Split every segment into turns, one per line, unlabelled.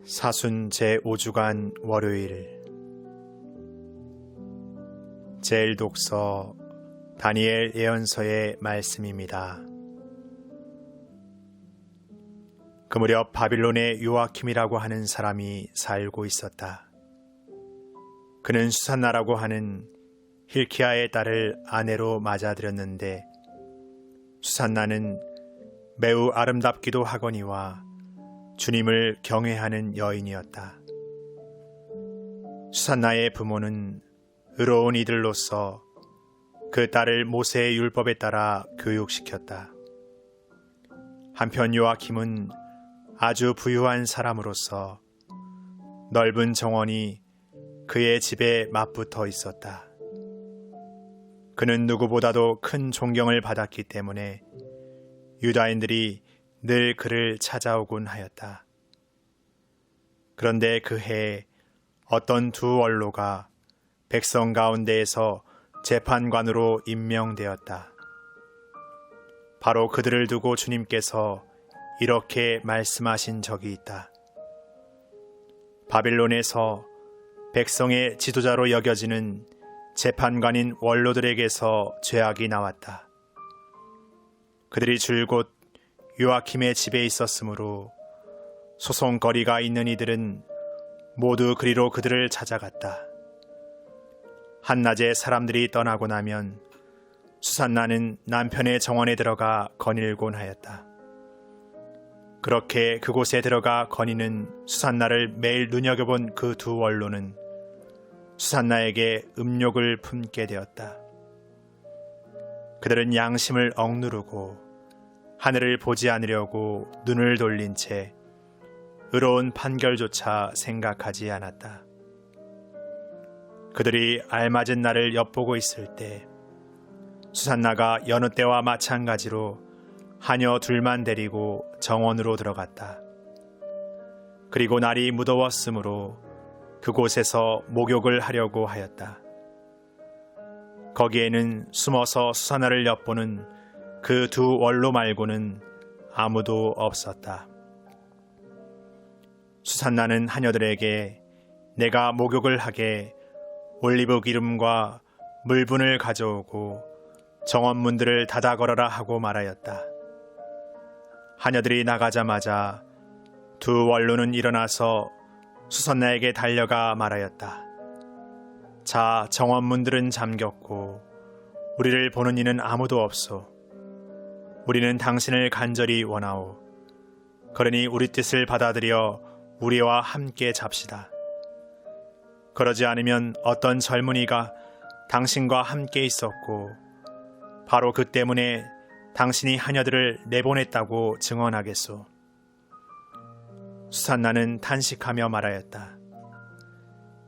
사순 제5주간 월요일 제1독서 다니엘 예언서의 말씀입니다. 그 무렵 바빌론에 요아킴이라고 하는 사람이 살고 있었다. 그는 수산나라고 하는 힐키야의 딸을 아내로 맞아들였는데 수산나는 매우 아름답기도 하거니와 주님을 경외하는 여인이었다. 수산나의 부모는 의로운 이들로서 그 딸을 모세의 율법에 따라 교육시켰다. 한편 요아킴은 아주 부유한 사람으로서 넓은 정원이 그의 집에 맞붙어 있었다. 그는 누구보다도 큰 존경을 받았기 때문에 유다인들이 늘 그를 찾아오곤 하였다. 그런데 그 해에 어떤 두 원로가 백성 가운데에서 재판관으로 임명되었다. 바로 그들을 두고 주님께서 이렇게 말씀하신 적이 있다. 바빌론에서 백성의 지도자로 여겨지는 재판관인 원로들에게서 죄악이 나왔다. 그들이 줄곧 요아킴의 집에 있었으므로 소송거리가 있는 이들은 모두 그리로 그들을 찾아갔다. 한낮에 사람들이 떠나고 나면 수산나는 남편의 정원에 들어가 거닐곤 하였다. 그렇게 그곳에 들어가 거니는 수산나를 매일 눈여겨본 그 두 원로는 수산나에게 음욕을 품게 되었다. 그들은 양심을 억누르고 하늘을 보지 않으려고 눈을 돌린 채 의로운 판결조차 생각하지 않았다. 그들이 알맞은 날을 엿보고 있을 때 수산나가 여느 때와 마찬가지로 하녀 둘만 데리고 정원으로 들어갔다. 그리고 날이 무더웠으므로 그곳에서 목욕을 하려고 하였다. 거기에는 숨어서 수산나를 엿보는 그 두 원로 말고는 아무도 없었다. 수산나는 하녀들에게 내가 목욕을 하게 올리브 기름과 물분을 가져오고 정원문들을 닫아 걸어라 하고 말하였다. 하녀들이 나가자마자 두 원로는 일어나서 수산나에게 달려가 말하였다. 자, 정원문들은 잠겼고 우리를 보는 이는 아무도 없소. 우리는 당신을 간절히 원하오. 그러니 우리 뜻을 받아들여 우리와 함께 잡시다. 그러지 않으면 어떤 젊은이가 당신과 함께 있었고 바로 그 때문에 당신이 하녀들을 내보냈다고 증언하겠소. 수산나는 탄식하며 말하였다.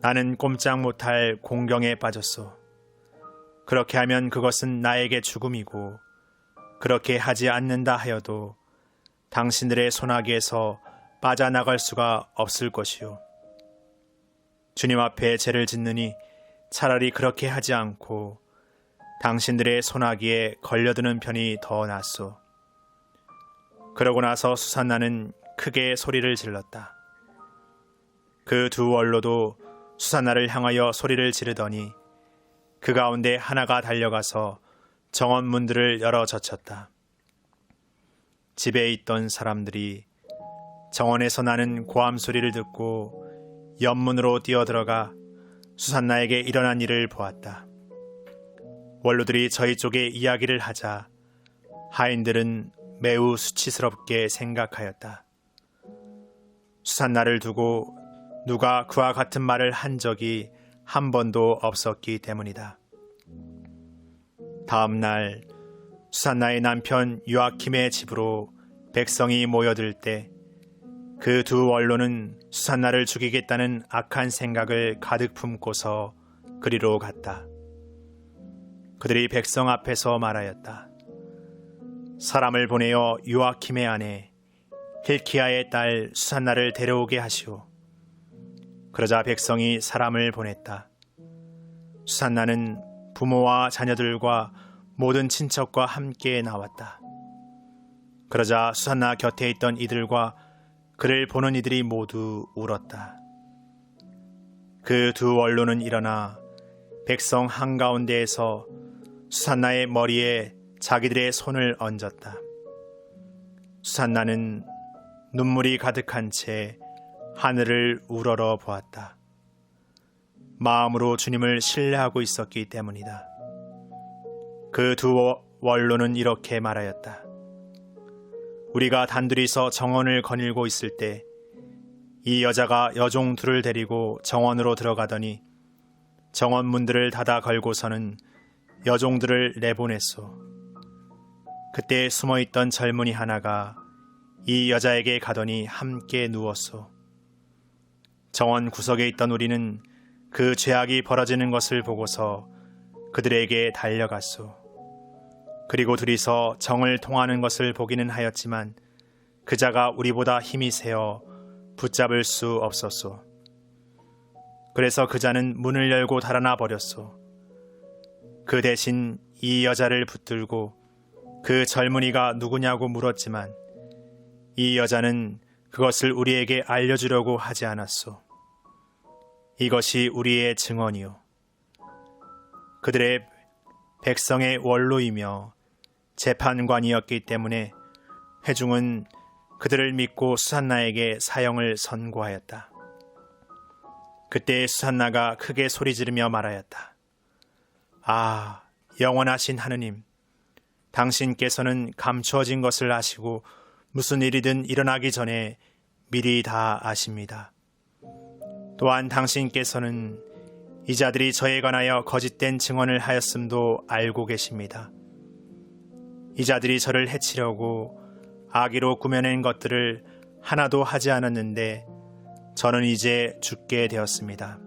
나는 꼼짝 못할 공경에 빠졌소. 그렇게 하면 그것은 나에게 죽음이고 그렇게 하지 않는다 하여도 당신들의 손아귀에서 빠져나갈 수가 없을 것이요. 주님 앞에 죄를 짓느니 차라리 그렇게 하지 않고 당신들의 손아귀에 걸려드는 편이 더 낫소. 그러고 나서 수산나는 크게 소리를 질렀다. 그 두 원로도 수산나를 향하여 소리를 지르더니 그 가운데 하나가 달려가서 정원 문들을 열어 젖혔다. 집에 있던 사람들이 정원에서 나는 고함 소리를 듣고 옆문으로 뛰어들어가 수산나에게 일어난 일을 보았다. 원로들이 저희 쪽에 이야기를 하자 하인들은 매우 수치스럽게 생각하였다. 수산나를 두고 누가 그와 같은 말을 한 적이 한 번도 없었기 때문이다. 다음 날 수산나의 남편 요아킴의 집으로 백성이 모여들 때 그 두 원로는 수산나를 죽이겠다는 악한 생각을 가득 품고서 그리로 갔다. 그들이 백성 앞에서 말하였다. 사람을 보내어 요아킴의 아내 힐키야의 딸 수산나를 데려오게 하시오. 그러자 백성이 사람을 보냈다. 수산나는 부모와 자녀들과 모든 친척과 함께 나왔다. 그러자 수산나 곁에 있던 이들과 그를 보는 이들이 모두 울었다. 그 두 원로는 일어나 백성 한가운데에서 수산나의 머리에 자기들의 손을 얹었다. 수산나는 눈물이 가득한 채 하늘을 우러러 보았다. 마음으로 주님을 신뢰하고 있었기 때문이다. 그 두 원로는 이렇게 말하였다. 우리가 단둘이서 정원을 거닐고 있을 때 이 여자가 여종 둘을 데리고 정원으로 들어가더니 정원 문들을 닫아 걸고서는 여종들을 내보냈소. 그때 숨어있던 젊은이 하나가 이 여자에게 가더니 함께 누웠소. 정원 구석에 있던 우리는 그 죄악이 벌어지는 것을 보고서 그들에게 달려갔소. 그리고 둘이서 정을 통하는 것을 보기는 하였지만 그 자가 우리보다 힘이 세어 붙잡을 수 없었소. 그래서 그 자는 문을 열고 달아나 버렸소. 그 대신 이 여자를 붙들고 그 젊은이가 누구냐고 물었지만 이 여자는 그것을 우리에게 알려주려고 하지 않았소. 이것이 우리의 증언이요. 그들의 백성의 원로이며 재판관이었기 때문에 회중은 그들을 믿고 수산나에게 사형을 선고하였다. 그때 수산나가 크게 소리 지르며 말하였다. 아, 영원하신 하느님, 당신께서는 감추어진 것을 아시고 무슨 일이든 일어나기 전에 미리 다 아십니다. 또한 당신께서는 이 자들이 저에 관하여 거짓된 증언을 하였음도 알고 계십니다. 이 자들이 저를 해치려고 악의로 꾸며낸 것들을 하나도 하지 않았는데 저는 이제 죽게 되었습니다.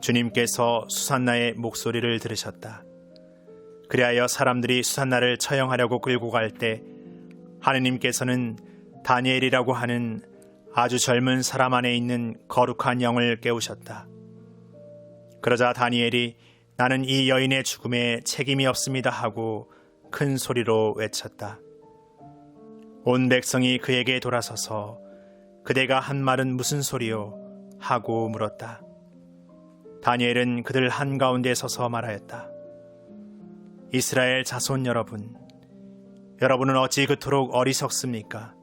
주님께서 수산나의 목소리를 들으셨다. 그리하여 사람들이 수산나를 처형하려고 끌고 갈 때 하느님께서는 다니엘이라고 하는 아주 젊은 사람 안에 있는 거룩한 영을 깨우셨다. 그러자 다니엘이 나는 이 여인의 죽음에 책임이 없습니다 하고 큰 소리로 외쳤다. 온 백성이 그에게 돌아서서 그대가 한 말은 무슨 소리요? 하고 물었다. 다니엘은 그들 한가운데 서서 말하였다. 이스라엘 자손 여러분, 여러분은 어찌 그토록 어리석습니까?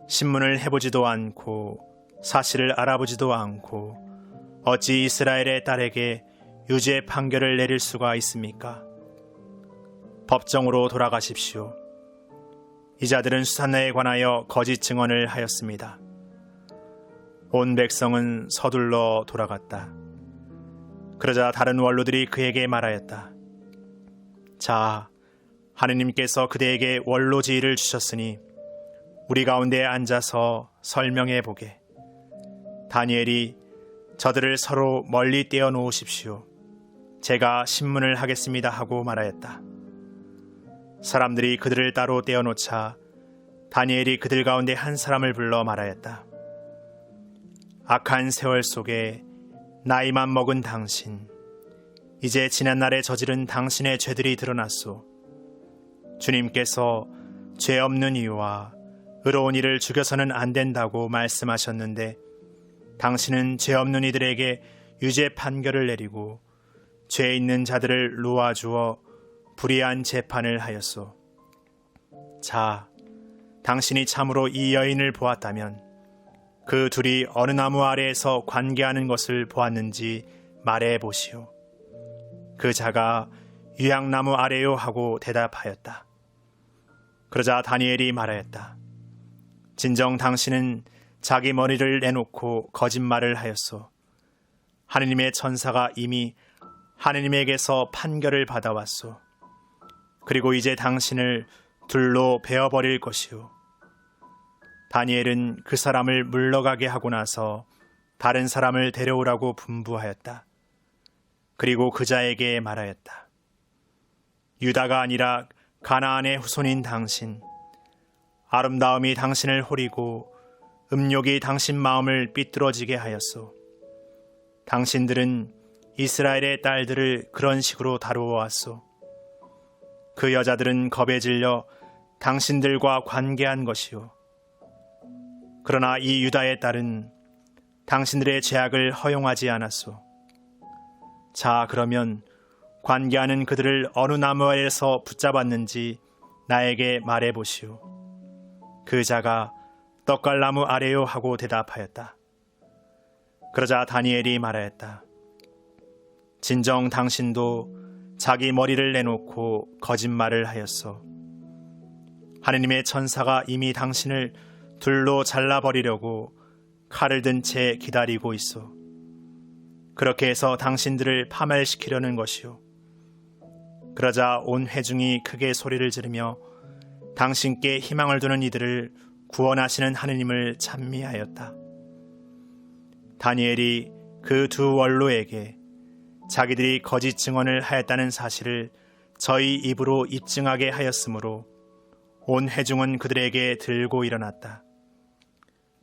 신문을 해보지도 않고 사실을 알아보지도 않고 어찌 이스라엘의 딸에게 유죄 판결을 내릴 수가 있습니까? 법정으로 돌아가십시오. 이 자들은 수산나에 관하여 거짓 증언을 하였습니다. 온 백성은 서둘러 돌아갔다. 그러자 다른 원로들이 그에게 말하였다. 자, 하느님께서 그대에게 원로 지위를 주셨으니 우리 가운데 앉아서 설명해 보게. 다니엘이 저들을 서로 멀리 떼어 놓으십시오. 제가 신문을 하겠습니다 하고 말하였다. 사람들이 그들을 따로 떼어 놓자 다니엘이 그들 가운데 한 사람을 불러 말하였다. 악한 세월 속에 나이만 먹은 당신, 이제 지난날에 저지른 당신의 죄들이 드러났소. 주님께서 죄 없는 이와 의로운 이를 죽여서는 안 된다고 말씀하셨는데 당신은 죄 없는 이들에게 유죄 판결을 내리고 죄 있는 자들을 놓아주어 불의한 재판을 하였소. 자, 당신이 참으로 이 여인을 보았다면 그 둘이 어느 나무 아래에서 관계하는 것을 보았는지 말해 보시오. 그 자가 유향나무 아래요 하고 대답하였다. 그러자 다니엘이 말하였다. 진정 당신은 자기 머리를 내놓고 거짓말을 하였소. 하느님의 천사가 이미 하느님에게서 판결을 받아왔소. 그리고 이제 당신을 둘로 베어버릴 것이오. 다니엘은 그 사람을 물러가게 하고 나서 다른 사람을 데려오라고 분부하였다. 그리고 그 자에게 말하였다. 유다가 아니라 가나안의 후손인 당신, 아름다움이 당신을 호리고 음욕이 당신 마음을 삐뚤어지게 하였소. 당신들은 이스라엘의 딸들을 그런 식으로 다루어 왔소. 그 여자들은 겁에 질려 당신들과 관계한 것이요. 그러나 이 유다의 딸은 당신들의 죄악을 허용하지 않았소. 자, 그러면 관계하는 그들을 어느 나무 아래에서 붙잡았는지 나에게 말해 보시오. 그 자가 떡갈나무 아래요 하고 대답하였다. 그러자 다니엘이 말하였다. 진정 당신도 자기 머리를 내놓고 거짓말을 하였소. 하느님의 천사가 이미 당신을 둘로 잘라버리려고 칼을 든 채 기다리고 있소. 그렇게 해서 당신들을 파멸시키려는 것이오. 그러자 온 회중이 크게 소리를 지르며 당신께 희망을 두는 이들을 구원하시는 하느님을 찬미하였다. 다니엘이 그 두 원로에게 자기들이 거짓 증언을 하였다는 사실을 저희 입으로 입증하게 하였으므로 온 회중은 그들에게 들고 일어났다.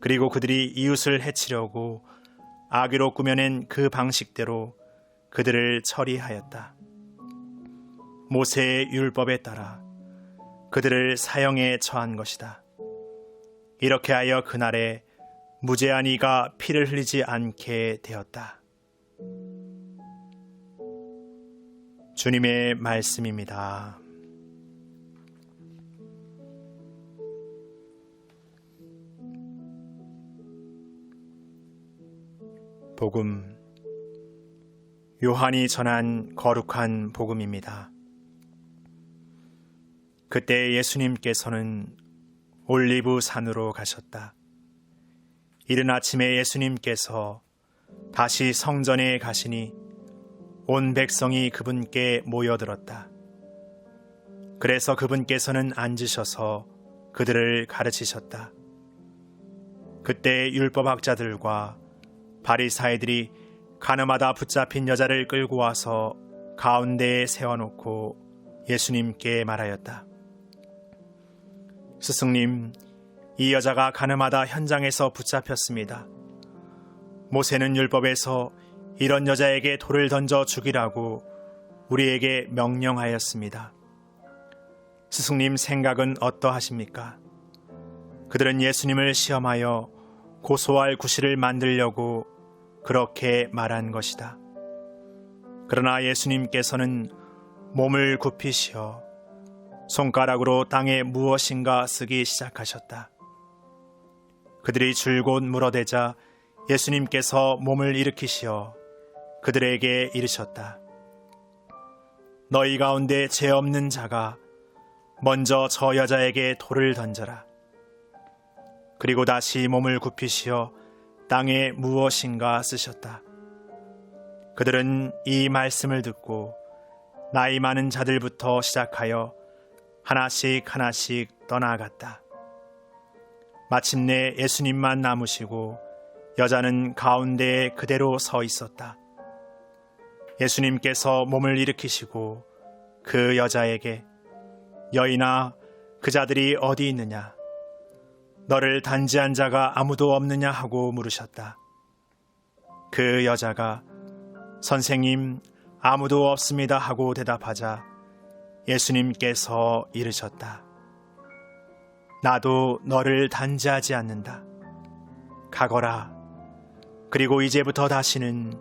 그리고 그들이 이웃을 해치려고 악의로 꾸며낸 그 방식대로 그들을 처리하였다. 모세의 율법에 따라 그들을 사형에 처한 것이다. 이렇게 하여 그날에 무죄한 이가 피를 흘리지 않게 되었다. 주님의 말씀입니다. 복음, 요한이 전한 거룩한 복음입니다. 그때 예수님께서는 올리브 산으로 가셨다. 이른 아침에 예수님께서 다시 성전에 가시니 온 백성이 그분께 모여들었다. 그래서 그분께서는 앉으셔서 그들을 가르치셨다. 그때 율법학자들과 바리사이들이 가늠하다 붙잡힌 여자를 끌고 와서 가운데에 세워놓고 예수님께 말하였다. 스승님, 이 여자가 가늠하다 현장에서 붙잡혔습니다. 모세는 율법에서 이런 여자에게 돌을 던져 죽이라고 우리에게 명령하였습니다. 스승님 생각은 어떠하십니까? 그들은 예수님을 시험하여 고소할 구실을 만들려고 그렇게 말한 것이다. 그러나 예수님께서는 몸을 굽히시어 손가락으로 땅에 무엇인가 쓰기 시작하셨다. 그들이 줄곧 물어대자 예수님께서 몸을 일으키시어 그들에게 이르셨다. 너희 가운데 죄 없는 자가 먼저 저 여자에게 돌을 던져라. 그리고 다시 몸을 굽히시어 땅에 무엇인가 쓰셨다. 그들은 이 말씀을 듣고 나이 많은 자들부터 시작하여 하나씩 떠나갔다. 마침내 예수님만 남으시고 여자는 가운데에 그대로 서 있었다. 예수님께서 몸을 일으키시고 그 여자에게 여인아, 그 자들이 어디 있느냐? 너를 단지한 자가 아무도 없느냐 하고 물으셨다. 그 여자가 선생님, 아무도 없습니다 하고 대답하자 예수님께서 이르셨다. 나도 너를 단지하지 않는다. 가거라. 그리고 이제부터 다시는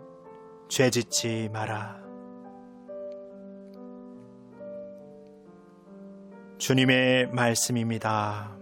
죄짓지 마라. 주님의 말씀입니다.